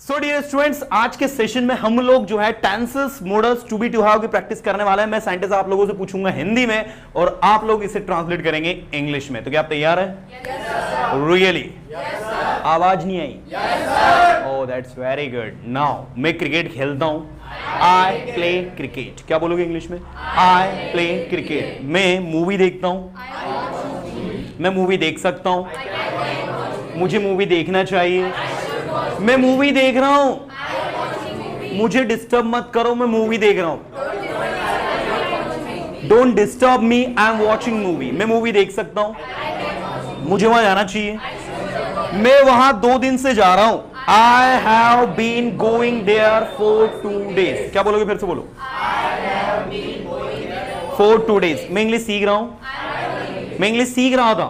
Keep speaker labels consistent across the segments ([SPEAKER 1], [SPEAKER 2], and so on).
[SPEAKER 1] So dear students, आज के session में हम लोग जो है tenses, modals, to be, to have की प्रैक्टिस करने वाला है। मैं साइंटिस्ट आप लोगों से पूछूंगा हिंदी में और आप लोग इसे ट्रांसलेट करेंगे इंग्लिश में। तो क्या आप तैयार हैं? रियली? आवाज नहीं आई? Oh that's very good. Now मैं क्रिकेट खेलता हूं। I play cricket. क्या बोलोगे इंग्लिश में? I play cricket. मैं मूवी देखता हूं। मैं मूवी देख सकता हूं। मुझे मूवी देखना चाहिए। मैं मूवी देख रहा हूं। मुझे डिस्टर्ब मत करो, मैं मूवी देख रहा हूं। Don't disturb me, I am watching movie. मैं मूवी देख सकता हूं। मुझे वहां जाना चाहिए। मैं वहां 2 दिन से जा रहा हूं। I have been going there for 2 days। क्या बोलोगे? फिर से बोलो। For 2 days। मैं इंग्लिश सीख रहा हूं। मैं इंग्लिश सीख रहा था।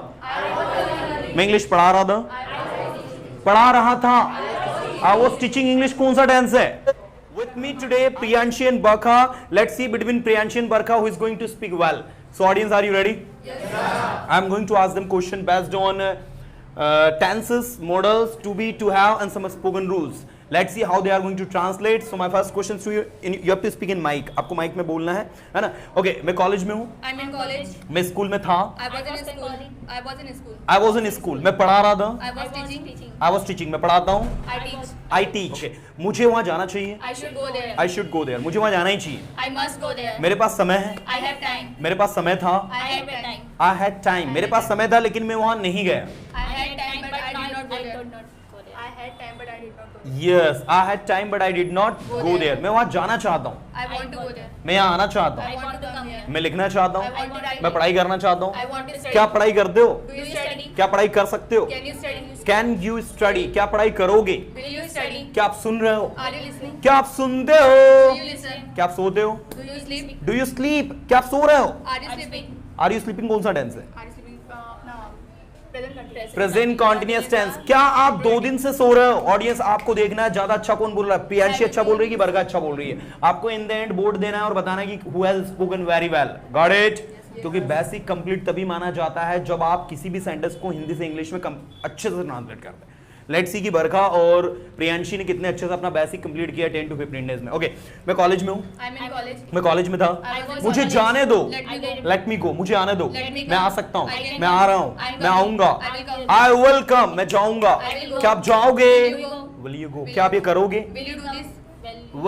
[SPEAKER 1] मैं इंग्लिश पढ़ा रहा था। I was teaching English। कौन सा टेंस है? With me today Priyanshi and Barkha. Let's see between Priyanshi and Barkha who is going to speak well. So audience, are you ready? Yes sir. I'm going to ask them question based on tenses, modals, to be, to have and some spoken rules. Let's see how they are going to translate. So my first question to you, you have to speak in mic. आपको mic में बोलना है ना? Okay, मैं college में हूँ।
[SPEAKER 2] I'm in college.
[SPEAKER 1] मैं school में था।
[SPEAKER 2] I was in school. I was in school.
[SPEAKER 1] I was in school। मैं पढ़ा रहा था।
[SPEAKER 2] I was teaching.
[SPEAKER 1] I was teaching। मैं पढ़ाता हूँ।
[SPEAKER 2] I teach.
[SPEAKER 1] I teach। मुझे वहाँ जाना चाहिए।
[SPEAKER 2] I should go there.
[SPEAKER 1] I should go there। मुझे वहाँ जाना ही चाहिए।
[SPEAKER 2] I must go there.
[SPEAKER 1] मेरे पास समय है।
[SPEAKER 2] I have time.
[SPEAKER 1] मेरे पास समय था।
[SPEAKER 2] I had time.
[SPEAKER 1] I had time। मेरे पास समय था लेकिन मैं वहाँ नहीं गया।
[SPEAKER 2] I had time but I did not go there. I had time but I did not go there.
[SPEAKER 1] Yes, I had time but I did not go there। मैं वहाँ जाना चाहता हूँ।
[SPEAKER 2] I want to go there.
[SPEAKER 1] मैं यहाँ आना चाहता
[SPEAKER 2] I
[SPEAKER 1] हूँ।
[SPEAKER 2] want to come here.
[SPEAKER 1] मैं लिखना चाहता
[SPEAKER 2] I want to
[SPEAKER 1] हूँ।
[SPEAKER 2] write.
[SPEAKER 1] मैं पढ़ाई करना चाहता
[SPEAKER 2] I
[SPEAKER 1] हूँ।
[SPEAKER 2] want to study.
[SPEAKER 1] क्या पढ़ाई करते हो?
[SPEAKER 2] Do you study?
[SPEAKER 1] क्या पढ़ाई कर सकते हो?
[SPEAKER 2] Can you study?
[SPEAKER 1] Can you study? क्या पढ़ाई करोगे?
[SPEAKER 2] Will you study?
[SPEAKER 1] क्या आप सुन रहे हो?
[SPEAKER 2] Are you listening?
[SPEAKER 1] क्या आप सुनते हो?
[SPEAKER 2] Do you listen?
[SPEAKER 1] क्या आप सोते हो?
[SPEAKER 2] Do you sleep?
[SPEAKER 1] Do you sleep? क्या आप सो रहे हो?
[SPEAKER 2] Are you sleeping?
[SPEAKER 1] Are you sleeping कौन सा टेंस है?
[SPEAKER 2] Are you sleeping? No. Present continuous.
[SPEAKER 1] Present continuous tense. क्या आप 2 दिन से सो रहे हो? ऑडियंस आपको देखना है ज्यादा अच्छा कौन बोल रहा है। प्रियांशी अच्छा बोल रही है कि बरगा अच्छा बोल रही है? आपको इन द एंड बोर्ड देना है और बताना है कि who has spoken very well. Got it? क्योंकि बेसिक कंप्लीट तभी माना जाता है जब आप किसी भी सेंटेंस को हिंदी से इंग्लिश में अच्छे से ट्रांसलेट करते हैं। लेट्स सी कि बरखा और प्रियांशी ने कितने अच्छे से अपना बेसिक कंप्लीट किया 10 to 15 डेज में। ओके, मैं कॉलेज में हूँ।
[SPEAKER 2] I'm in college.
[SPEAKER 1] मैं कॉलेज में था।
[SPEAKER 2] I was
[SPEAKER 1] मुझे
[SPEAKER 2] in
[SPEAKER 1] जाने
[SPEAKER 2] college.
[SPEAKER 1] दो।
[SPEAKER 2] Let me go.
[SPEAKER 1] Let me go. मुझे आने दो।
[SPEAKER 2] Let me come.
[SPEAKER 1] मैं आ सकता हूँ।
[SPEAKER 2] I can
[SPEAKER 1] मैं
[SPEAKER 2] come.
[SPEAKER 1] आ रहा हूँ।
[SPEAKER 2] I'm
[SPEAKER 1] मैं
[SPEAKER 2] coming.
[SPEAKER 1] आऊंगा।
[SPEAKER 2] I will come.
[SPEAKER 1] I will come. मैं जाऊंगा।
[SPEAKER 2] I will go.
[SPEAKER 1] क्या आप जाओगे?
[SPEAKER 2] Will you go?
[SPEAKER 1] Will you गो? क्या आप ये करोगे?
[SPEAKER 2] Will you do this?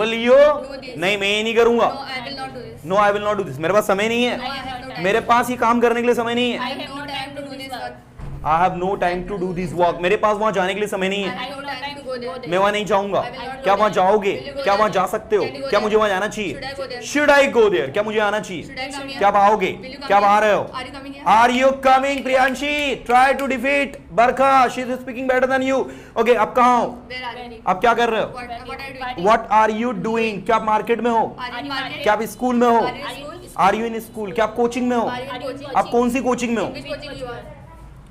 [SPEAKER 1] Will you?
[SPEAKER 2] Do this.
[SPEAKER 1] नहीं, मैं ये नहीं करूंगा।
[SPEAKER 2] No, I will not do this.
[SPEAKER 1] No, I will not do this. मेरे पास समय नहीं
[SPEAKER 2] No, I
[SPEAKER 1] है।
[SPEAKER 2] have no time.
[SPEAKER 1] मेरे पास ये काम करने के लिए समय नहीं
[SPEAKER 2] I
[SPEAKER 1] है।
[SPEAKER 2] have no time to do this work.
[SPEAKER 1] I have no time to do this work. मेरे पास वहां जाने के लिए समय नहीं
[SPEAKER 2] I
[SPEAKER 1] है।
[SPEAKER 2] have no time to go there.
[SPEAKER 1] मैं वहां नहीं जाऊंगा।
[SPEAKER 2] I will not go
[SPEAKER 1] क्या वहां
[SPEAKER 2] there.
[SPEAKER 1] जाओगे?
[SPEAKER 2] Will you go
[SPEAKER 1] क्या वहां
[SPEAKER 2] there?
[SPEAKER 1] जा सकते हो?
[SPEAKER 2] Can you go
[SPEAKER 1] क्या
[SPEAKER 2] there?
[SPEAKER 1] मुझे वहां जाना
[SPEAKER 2] Should I go
[SPEAKER 1] चाहिए?
[SPEAKER 2] there?
[SPEAKER 1] Should I go there? क्या मुझे आना
[SPEAKER 2] Should I
[SPEAKER 1] चाहिए?
[SPEAKER 2] come here?
[SPEAKER 1] क्या आप आओगे?
[SPEAKER 2] Will you come
[SPEAKER 1] क्या आप आ
[SPEAKER 2] here?
[SPEAKER 1] रहे हो?
[SPEAKER 2] Are you coming here?
[SPEAKER 1] Are you coming? Priyanshi, try to defeat Barkha. She is speaking better than you. Okay, आप कहाँ हो?
[SPEAKER 2] Where are you?
[SPEAKER 1] आप क्या कर रहे हो?
[SPEAKER 2] What are you doing?
[SPEAKER 1] What are you doing? क्या आप मार्केट में हो?
[SPEAKER 2] Are you in market?
[SPEAKER 1] क्या आप स्कूल में हो?
[SPEAKER 2] Are you in school?
[SPEAKER 1] Are you in school? क्या आप कोचिंग में हो?
[SPEAKER 2] Are you in coaching?
[SPEAKER 1] आप कौन सी कोचिंग में हो?
[SPEAKER 2] Which coaching you are?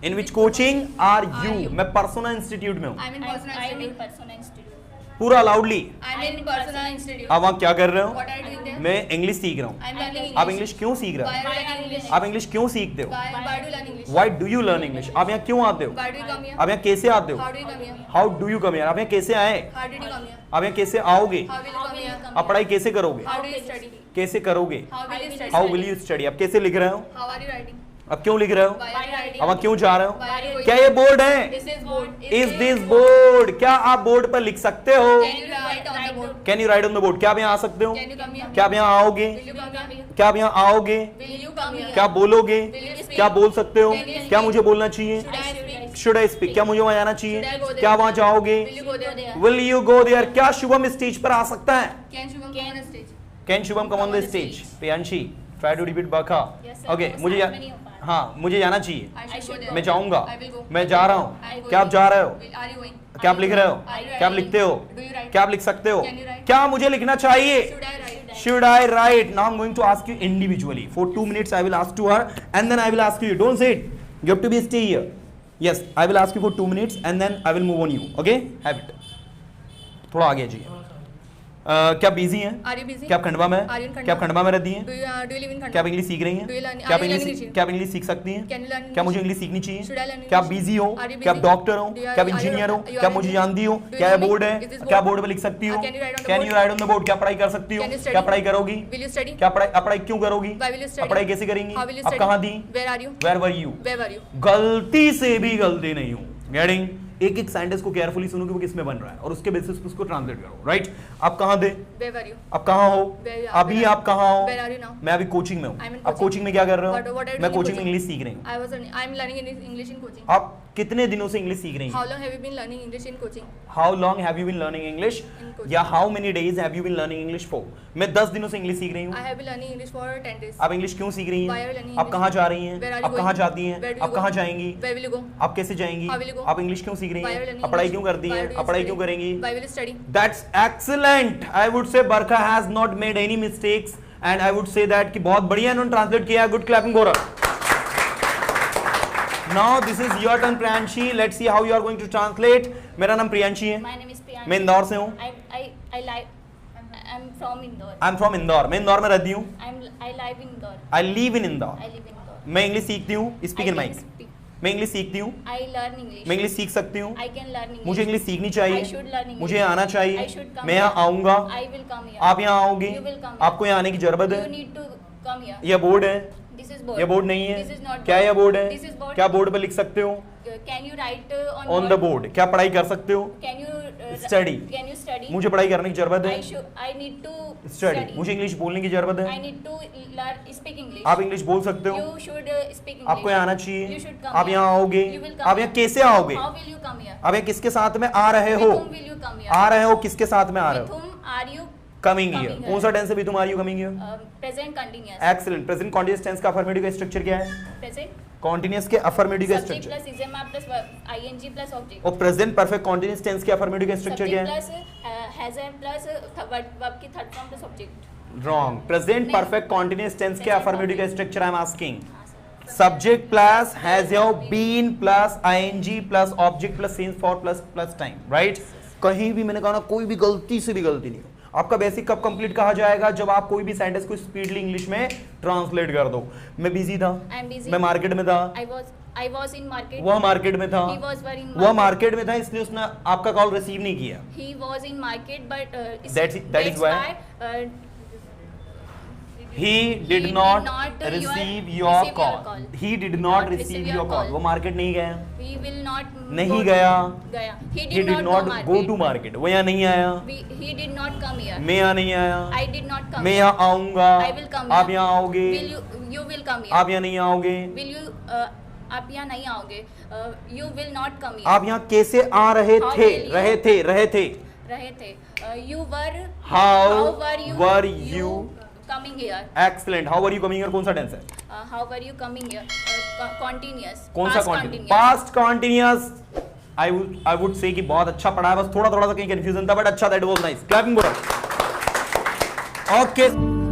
[SPEAKER 1] In which coaching are you?
[SPEAKER 2] you?
[SPEAKER 1] मैं पर्सोना इंस्टीट्यूट में हूँ।
[SPEAKER 2] I'm in Persona Institute.
[SPEAKER 1] पूरा loudly.
[SPEAKER 2] I'm in Persona Institute.
[SPEAKER 1] आप वहाँ क्या कर रहे हो?
[SPEAKER 2] What are you doing there?
[SPEAKER 1] मैं इंग्लिश सीख रहा हूँ।
[SPEAKER 2] I'm learning English.
[SPEAKER 1] आप इंग्लिश क्यों सीख रहे
[SPEAKER 2] Why
[SPEAKER 1] हो?
[SPEAKER 2] are you learning English?
[SPEAKER 1] आप इंग्लिश क्यों सीखते हो?
[SPEAKER 2] Why do you learn English?
[SPEAKER 1] Why do you learn English? आप यहाँ क्यों आते हो?
[SPEAKER 2] Why do you come here?
[SPEAKER 1] आप यहाँ कैसे आते हो?
[SPEAKER 2] How do you come here?
[SPEAKER 1] How do you come here? आप यहाँ कैसे आए?
[SPEAKER 2] How did you come here?
[SPEAKER 1] आप यहाँ कैसे आओगे?
[SPEAKER 2] How will you come here?
[SPEAKER 1] आप पढ़ाई कैसे करोगे?
[SPEAKER 2] How do you study?
[SPEAKER 1] कैसे करोगे?
[SPEAKER 2] How will you study?
[SPEAKER 1] How will you study? आप कैसे लिख रहे हो?
[SPEAKER 2] How are you writing?
[SPEAKER 1] आप क्यों लिख रहे हो?
[SPEAKER 2] Why are you writing?
[SPEAKER 1] अब आप क्यों जा रहे
[SPEAKER 2] Why are you
[SPEAKER 1] हो?
[SPEAKER 2] going?
[SPEAKER 1] क्या ये बोर्ड है?
[SPEAKER 2] This is board.
[SPEAKER 1] Is this board? क्या आप बोर्ड पर लिख सकते हो?
[SPEAKER 2] Can you write on the board?
[SPEAKER 1] Can you right on the board? क्या आप यहाँ आ सकते हो?
[SPEAKER 2] Can you come here?
[SPEAKER 1] क्या आप यहाँ आओगे?
[SPEAKER 2] Will you come here?
[SPEAKER 1] क्या आप यहाँ आओगे?
[SPEAKER 2] Will you come here?
[SPEAKER 1] क्या बोलोगे?
[SPEAKER 2] Will you speak?
[SPEAKER 1] क्या बोल सकते हो?
[SPEAKER 2] Can you speak?
[SPEAKER 1] क्या मुझे बोलना चाहिए?
[SPEAKER 2] Should I speak?
[SPEAKER 1] Should I speak? क्या मुझे वहां जाना चाहिए?
[SPEAKER 2] Should I go there?
[SPEAKER 1] क्या वहां जाओगे?
[SPEAKER 2] Will you go there?
[SPEAKER 1] Will you go there? क्या शुभम स्टेज पर आ सकता है?
[SPEAKER 2] Can Shubham come on the stage?
[SPEAKER 1] Can Shubham come on the stage? Priyanshi, try to repeat Barkha.
[SPEAKER 2] Yes, sir.
[SPEAKER 1] Okay, मुझे हाँ, मुझे जाना चाहिए।
[SPEAKER 2] I should go there.
[SPEAKER 1] मैं जाऊंगा।
[SPEAKER 2] I will go.
[SPEAKER 1] मैं जा रहा
[SPEAKER 2] I
[SPEAKER 1] हूँ।
[SPEAKER 2] will
[SPEAKER 1] क्या आप
[SPEAKER 2] go.
[SPEAKER 1] जा रहे हो?
[SPEAKER 2] Are you going?
[SPEAKER 1] क्या आप लिख रहे हो?
[SPEAKER 2] Are you
[SPEAKER 1] क्या आप
[SPEAKER 2] writing?
[SPEAKER 1] लिखते हो?
[SPEAKER 2] Do you write?
[SPEAKER 1] क्या आप लिख सकते हो?
[SPEAKER 2] Can you write?
[SPEAKER 1] क्या मुझे लिखना चाहिए?
[SPEAKER 2] Should I write?
[SPEAKER 1] Should I write? Now I'm going to ask you individually. For 2 minutes I will ask to her and then I will ask you. Don't say it. You have to be stay here. Yes, I will ask you for 2 minutes and then I will move on you. Okay? Have it. थोड़ा आगे जी। क्या busy हैं?
[SPEAKER 2] Are you busy?
[SPEAKER 1] क्या आप खंडवा में हैं?
[SPEAKER 2] Are you in Khandwa?
[SPEAKER 1] क्या आप खंडवा में रहती हैं?
[SPEAKER 2] Do you live in Khandwa?
[SPEAKER 1] क्या आप इंग्लिश सीख रही हैं?
[SPEAKER 2] Do you learn-
[SPEAKER 1] क्या आप
[SPEAKER 2] are you
[SPEAKER 1] English
[SPEAKER 2] learning English?
[SPEAKER 1] क्या आप इंग्लिश सीख सकती हैं?
[SPEAKER 2] Can you learn
[SPEAKER 1] क्या
[SPEAKER 2] English?
[SPEAKER 1] मुझे इंग्लिश सीखनी चाहिए?
[SPEAKER 2] Should I learn
[SPEAKER 1] क्या आप
[SPEAKER 2] English?
[SPEAKER 1] बिजी हो?
[SPEAKER 2] Are you
[SPEAKER 1] क्या आप
[SPEAKER 2] busy?
[SPEAKER 1] डॉक्टर हो?
[SPEAKER 2] Do you-
[SPEAKER 1] क्या आप
[SPEAKER 2] are you-
[SPEAKER 1] इंजीनियर हो?
[SPEAKER 2] are you
[SPEAKER 1] क्या
[SPEAKER 2] an
[SPEAKER 1] मुझे
[SPEAKER 2] engineer?
[SPEAKER 1] जानती हो?
[SPEAKER 2] Do you
[SPEAKER 1] क्या
[SPEAKER 2] know me?
[SPEAKER 1] बोर्ड है?
[SPEAKER 2] Is this
[SPEAKER 1] क्या
[SPEAKER 2] board?
[SPEAKER 1] बोर्ड पे लिख सकती हो?
[SPEAKER 2] Can you write on the
[SPEAKER 1] can
[SPEAKER 2] board?
[SPEAKER 1] You right on the board? क्या पढ़ाई कर सकती हो?
[SPEAKER 2] Can you study?
[SPEAKER 1] क्या पढ़ाई करोगी?
[SPEAKER 2] Will you study?
[SPEAKER 1] क्या पढ़ाई क्यों करोगी?
[SPEAKER 2] Why will you
[SPEAKER 1] अब
[SPEAKER 2] study?
[SPEAKER 1] पढ़ाई कैसे करेंगी?
[SPEAKER 2] How will you
[SPEAKER 1] अब
[SPEAKER 2] study?
[SPEAKER 1] कहाँ थी?
[SPEAKER 2] Where are you?
[SPEAKER 1] Where were you?
[SPEAKER 2] Where were you?
[SPEAKER 1] गलती से भी गलती नहीं हूं। गेटिंग? एक एक सेंटेंस को केयरफुली सुनो कि वो किसमें बन रहा है और उसके बेसिस पे उसको ट्रांसलेट करो। राइट? आप कहाँ थे?
[SPEAKER 2] Where were you?
[SPEAKER 1] आप कहाँ हो? अभी
[SPEAKER 2] where-
[SPEAKER 1] आप कहाँ हो?
[SPEAKER 2] Where are you now?
[SPEAKER 1] मैं अभी कोचिंग में हूँ।
[SPEAKER 2] I'm in
[SPEAKER 1] आप
[SPEAKER 2] coaching.
[SPEAKER 1] कोचिंग में क्या कर रहे
[SPEAKER 2] What are
[SPEAKER 1] हो?
[SPEAKER 2] you
[SPEAKER 1] मैं
[SPEAKER 2] doing in
[SPEAKER 1] कोचिंग में
[SPEAKER 2] coaching?
[SPEAKER 1] इंग्लिश सीख रही हूँ।
[SPEAKER 2] I'm learning English in coaching.
[SPEAKER 1] आप कितने दिनों से इंग्लिश सीख रही हैं?
[SPEAKER 2] How long have you been learning English in coaching?
[SPEAKER 1] How long have you been learning English?
[SPEAKER 2] In coaching.
[SPEAKER 1] या how many days have you been learning English for? मैं 10 दिनों से इंग्लिश सीख रही हूँ।
[SPEAKER 2] I have been learning English for 10 days.
[SPEAKER 1] आप English क्यों सीख रही
[SPEAKER 2] Why are you
[SPEAKER 1] हैं?
[SPEAKER 2] learning
[SPEAKER 1] आप
[SPEAKER 2] English?
[SPEAKER 1] कहाँ जा रही हैं?
[SPEAKER 2] Where are you
[SPEAKER 1] आप कहाँ
[SPEAKER 2] going?
[SPEAKER 1] जाती हैं?
[SPEAKER 2] Where do you
[SPEAKER 1] आप
[SPEAKER 2] go?
[SPEAKER 1] कहाँ जाएंगी?
[SPEAKER 2] Where will you go?
[SPEAKER 1] आप कैसे जाएंगी?
[SPEAKER 2] How will you go?
[SPEAKER 1] आप इंग्लिश क्यों सीख रही
[SPEAKER 2] Why are you
[SPEAKER 1] हैं?
[SPEAKER 2] learning
[SPEAKER 1] आप पढ़ाई
[SPEAKER 2] English?
[SPEAKER 1] क्यों करती
[SPEAKER 2] Why
[SPEAKER 1] हैं?
[SPEAKER 2] do you
[SPEAKER 1] आप पढ़ाई
[SPEAKER 2] study?
[SPEAKER 1] क्यों करेंगी?
[SPEAKER 2] Why will you study?
[SPEAKER 1] That's excellent. I would say Barkha has not made any mistakes and I would say that कि बहुत बढ़िया इन्होंने ट्रांसलेट किया है। Good clapping for her. Now this is your turn, Priyanshi. Let's see how you are going to translate. मेरा नाम प्रियांशी है।
[SPEAKER 3] My name is Priyanshi.
[SPEAKER 1] मैं इंदौर से हूँ।
[SPEAKER 3] I'm from Indore.
[SPEAKER 1] I am from Indore. मैं इंदौर में रहती हूँ।
[SPEAKER 3] I live in Indore.
[SPEAKER 1] I live in Indore.
[SPEAKER 3] I live in Indore.
[SPEAKER 1] मैं इंग्लिश सीखती हूँ। Speak in
[SPEAKER 3] I
[SPEAKER 1] mic.
[SPEAKER 3] can speak.
[SPEAKER 1] मैं इंग्लिश सीखती हूँ।
[SPEAKER 3] I learn English.
[SPEAKER 1] मैं इंग्लिश सीख सकती हूँ।
[SPEAKER 3] I can learn English.
[SPEAKER 1] मुझे इंग्लिश सीखनी
[SPEAKER 3] I
[SPEAKER 1] चाहिए।
[SPEAKER 3] should learn English.
[SPEAKER 1] मुझे आना
[SPEAKER 3] I
[SPEAKER 1] चाहिए।
[SPEAKER 3] should come
[SPEAKER 1] मैं यहाँ
[SPEAKER 3] here.
[SPEAKER 1] आऊंगा।
[SPEAKER 3] I will come here.
[SPEAKER 1] आप यहाँ आओगे।
[SPEAKER 3] You will come here.
[SPEAKER 1] आपको यहाँ आने की जरूरत
[SPEAKER 3] You
[SPEAKER 1] है।
[SPEAKER 3] need to come here.
[SPEAKER 1] यह बोर्ड है।
[SPEAKER 3] This is board.
[SPEAKER 1] यह बोर्ड नहीं है।
[SPEAKER 3] This is not
[SPEAKER 1] क्या
[SPEAKER 3] board.
[SPEAKER 1] यह बोर्ड है?
[SPEAKER 3] This is board.
[SPEAKER 1] क्या बोर्ड पर लिख सकते हो?
[SPEAKER 3] Can you write
[SPEAKER 1] on the board. क्या पढ़ाई कर सकते हो?
[SPEAKER 3] Can you
[SPEAKER 1] Study.
[SPEAKER 3] Can you study?
[SPEAKER 1] मुझे पढ़ाई करने की जरूरत है।
[SPEAKER 3] I need to
[SPEAKER 1] study. मुझे इंग्लिश बोलने की जरूरत
[SPEAKER 3] I
[SPEAKER 1] है।
[SPEAKER 3] need to learn speak English.
[SPEAKER 1] आप इंग्लिश बोल सकते हो।
[SPEAKER 3] You should speak English.
[SPEAKER 1] आपको यहाँ आना
[SPEAKER 3] You
[SPEAKER 1] चाहिए।
[SPEAKER 3] should come
[SPEAKER 1] आप
[SPEAKER 3] here.
[SPEAKER 1] यहाँ आओगे।
[SPEAKER 3] You will come
[SPEAKER 1] आप यहाँ
[SPEAKER 3] here.
[SPEAKER 1] कैसे आओगे?
[SPEAKER 3] How will you come here?
[SPEAKER 1] आप यहाँ किसके साथ में आ रहे
[SPEAKER 3] With
[SPEAKER 1] हो?
[SPEAKER 3] whom will you come here?
[SPEAKER 1] आ रहे हो किसके साथ में आ रहे
[SPEAKER 3] With
[SPEAKER 1] हो?
[SPEAKER 3] whom are you?
[SPEAKER 1] Coming
[SPEAKER 3] Coming
[SPEAKER 1] here.
[SPEAKER 3] here.
[SPEAKER 1] कौन सा टेंस है? भी तुम are you coming here.
[SPEAKER 3] Present continuous.
[SPEAKER 1] Excellent. Present continuous tense का अफर्मेटिव का स्ट्रक्चर क्या है?
[SPEAKER 3] Present.
[SPEAKER 1] कॉन्टिन्यूअस के अफर्मेटिव का
[SPEAKER 3] Subject
[SPEAKER 1] structure.
[SPEAKER 3] plus is plus verb, ing plus object.
[SPEAKER 1] और प्रेजेंट परफेक्ट कॉन्टिन्यूअस टेंस के अफर्मेटिव का स्ट्रक्चर क्या
[SPEAKER 3] Subject
[SPEAKER 1] है?
[SPEAKER 3] plus has plus verb की third form plus object.
[SPEAKER 1] Wrong. Present
[SPEAKER 3] नहीं।
[SPEAKER 1] परफेक्ट कॉन्टिन्यूअस टेंस के
[SPEAKER 3] Present
[SPEAKER 1] अफर्मेटिव का
[SPEAKER 3] perfect.
[SPEAKER 1] Structure I am asking.
[SPEAKER 3] हाँ, sir.
[SPEAKER 1] Subject plus has your been plus ING plus object plus since for plus time. Right? कहीं भी मैंने कहा ना, कोई भी गलती से भी गलती नहीं हो। आपका बेसिक कब कंप्लीट कहा जाएगा? जब आप कोई भी सेंटेंस को स्पीडली इंग्लिश में ट्रांसलेट कर दो। मैं बिजी था।
[SPEAKER 3] I'm busy.
[SPEAKER 1] मैं मार्केट में था।
[SPEAKER 3] I was in market.
[SPEAKER 1] वह मार्केट में था।
[SPEAKER 3] He was in
[SPEAKER 1] वह मार्केट में था, इसलिए उसने आपका कॉल रिसीव नहीं किया।
[SPEAKER 3] He was in market, but
[SPEAKER 1] that is why he did not receive your call. He did not receive your call. वो मार्केट नहीं गया।
[SPEAKER 3] He will not.
[SPEAKER 1] नहीं गया।
[SPEAKER 3] He
[SPEAKER 1] He did not go to market. वो यहाँ नहीं आया।
[SPEAKER 3] He did not come here.
[SPEAKER 1] मैं यहाँ नहीं आया।
[SPEAKER 3] I did not come.
[SPEAKER 1] मैं यहाँ आऊंगा।
[SPEAKER 3] I will come
[SPEAKER 1] आप
[SPEAKER 3] here.
[SPEAKER 1] यहाँ आओगे।
[SPEAKER 3] You will come here.
[SPEAKER 1] आप यहाँ नहीं आओगे।
[SPEAKER 3] Will you? आप यहाँ नहीं आओगे. You will not come here.
[SPEAKER 1] आप यहाँ कैसे आ रहे
[SPEAKER 3] How
[SPEAKER 1] थे?
[SPEAKER 3] will you-
[SPEAKER 1] रहे थे।
[SPEAKER 3] रहे थे. You were.
[SPEAKER 1] How
[SPEAKER 3] were
[SPEAKER 1] were you
[SPEAKER 3] coming here?
[SPEAKER 1] Excellent. How are you coming here कौन सा टेंस है?
[SPEAKER 3] How were you coming here? Continuous.
[SPEAKER 1] कौन सा
[SPEAKER 3] Past
[SPEAKER 1] continuous? Past continuous. I would say कि बहुत अच्छा पढ़ा है, बस थोड़ा थोड़ा सा कहीं कंफ्यूजन था, बट अच्छा, दैट वाज नाइस। क्लैपिंग बोलो। ओके।